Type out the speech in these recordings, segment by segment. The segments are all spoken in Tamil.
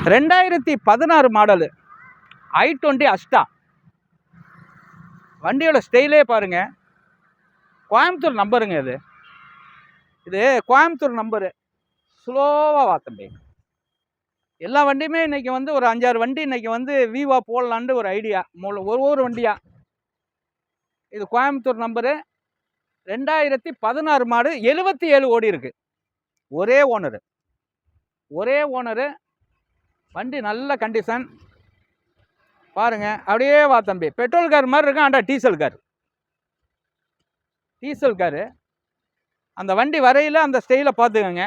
2016 மாடலு i20 அஸ்டா. வண்டியோட ஸ்டைலே பாருங்க. கோயம்புத்தூர் நம்பருங்க இது. இது கோயம்புத்தூர் நம்பரு. ஸ்லோவாக வாத்தம்பி. எல்லா வண்டியுமே இன்னைக்கு வந்து ஒரு 5-6 வண்டி இன்னைக்கு வந்து விவா போடலான்னு ஒரு ஐடியா. ஒரு வண்டியா. இது கோயம்புத்தூர் நம்பரு. 2016 மாடு. 77 ஓடி இருக்கு. ஒரே ஓனரு. வண்டி நல்ல கண்டிஷன் பாருங்க. அப்படியே வா தம்பி. பெட்ரோல் கார் மாதிரி இருக்கும். ஆண்டா டீசல் காரு. அந்த வண்டி வரையில் அந்த ஸ்டைலை பார்த்துக்கோங்க.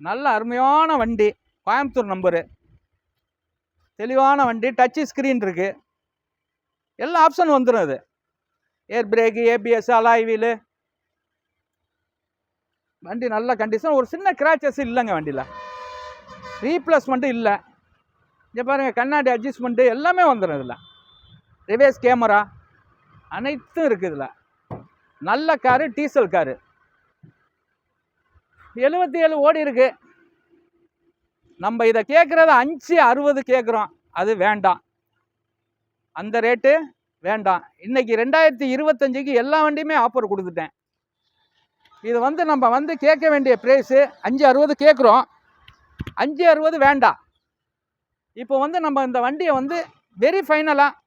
நல்ல அருமையான வண்டி. கோயம்புத்தூர் நம்பரு. தெளிவான வண்டி. டச்சு ஸ்க்ரீன் இருக்கு. எல்லா ஆப்ஷன் வந்துடும். அது ஏர் பிரேக்கு, ஏபிஎஸ், அலாய் வீலு. வண்டி நல்ல கண்டிஷன். ஒரு சின்ன கிராச்சஸ் இல்லைங்க வண்டியில். ரீப்ளேஸ்மெண்ட்டு இல்லை. இங்கே பாருங்கள், கண்ணாடி அட்ஜஸ்ட்மெண்ட்டு எல்லாமே வந்துடும் இதில். ரிவர்ஸ் கேமரா அனைத்தும் இருக்குது இதில். நல்ல காரு, டீசல் காரு. 77 ஓடி இருக்கு. நம்ம இதை கேட்குறது 560 கேட்குறோம். அது வேண்டாம், அந்த ரேட்டு வேண்டாம். இன்னைக்கு 2025க்கு எல்லா வண்டியுமே ஆஃபர் கொடுத்துட்டேன். இது வந்து நம்ம வந்து கேட்க வேண்டிய ப்ரைஸு 560 கேட்குறோம். 560 வேண்டாம். இப்போ வந்து நம்ம இந்த வண்டியை வந்து வெரி ஃபைனலாக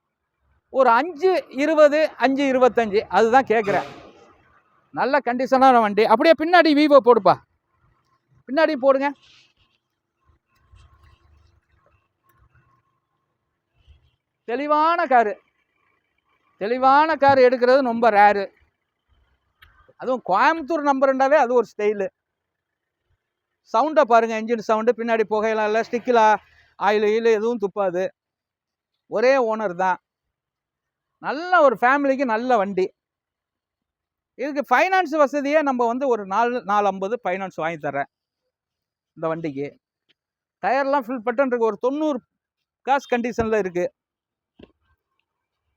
ஒரு 520, 525 அதுதான் கேட்குறேன். நல்ல கண்டிஷனான வண்டி. அப்படியே பின்னாடி விவோ போடுப்பா. பின்னாடி போடுங்க. தெளிவான காரு எடுக்கிறது ரொம்ப ரேரு. அதுவும் கோயம்புத்தூர் நம்பருண்டாவே அது ஒரு ஸ்டைலு. சவுண்டை பாருங்கள். Engine sound. பின்னாடி புகையெல்லாம் இல்லை. ஸ்டிக்கில் ஆயில் எதுவும் துப்பாது. ஒரே ஓனர் தான். நல்ல ஒரு ஃபேமிலிக்கு நல்ல வண்டி. இதுக்கு ஃபைனான்ஸ் வசதியே நம்ம வந்து ஒரு 450 ஃபைனான்ஸ் வாங்கி தரேன் இந்த வண்டிக்கு. டயர்லாம் ஃபுல் பட்டன் இருக்கு. ஒரு 90 காசு கண்டிஷனில் இருக்குது.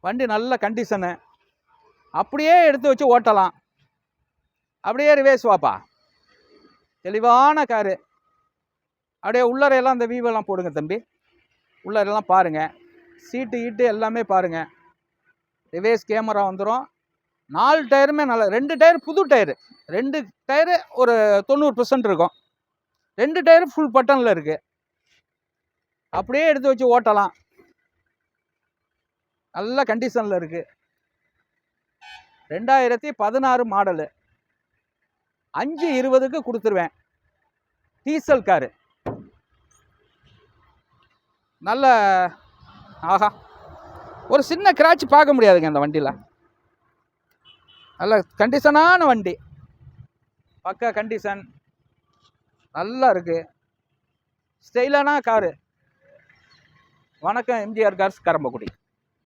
வண்டி நல்ல கண்டிஷனு. அப்படியே எடுத்து வச்சு ஓட்டலாம். அப்படியே ரிவேஸ் வாப்பா. தெளிவான காரு. அப்படியே உள்ளறையெல்லாம் அந்த வீவெல்லாம் போடுங்க தம்பி. உள்ளறையெல்லாம் பாருங்கள். சீட்டு எல்லாமே பாருங்கள். ரிவேஸ் கேமரா வந்துடும். 4 டயருமே நல்ல. 2 டயர் புது டயரு. 2 டயரு ஒரு 90% இருக்கும். 2 டயரு ஃபுல் பட்டனில் இருக்குது. அப்படியே எடுத்து வச்சு ஓட்டலாம். நல்ல கண்டிஷனில் இருக்குது. 2016 மாடலு. 520க்கு கொடுத்துருவேன். Diesel car. நல்ல ஆஹா, ஒரு சின்ன கிராட்ச் பார்க்க முடியாதுங்க இந்த வண்டியில். நல்ல கண்டிஷனான வண்டி. பக்கா கண்டிஷன். நல்லா இருக்குது. ஸ்டைலான காரு. வணக்கம், எம்ஜிஆர் கார்ஸ், கரம்பக்குடி.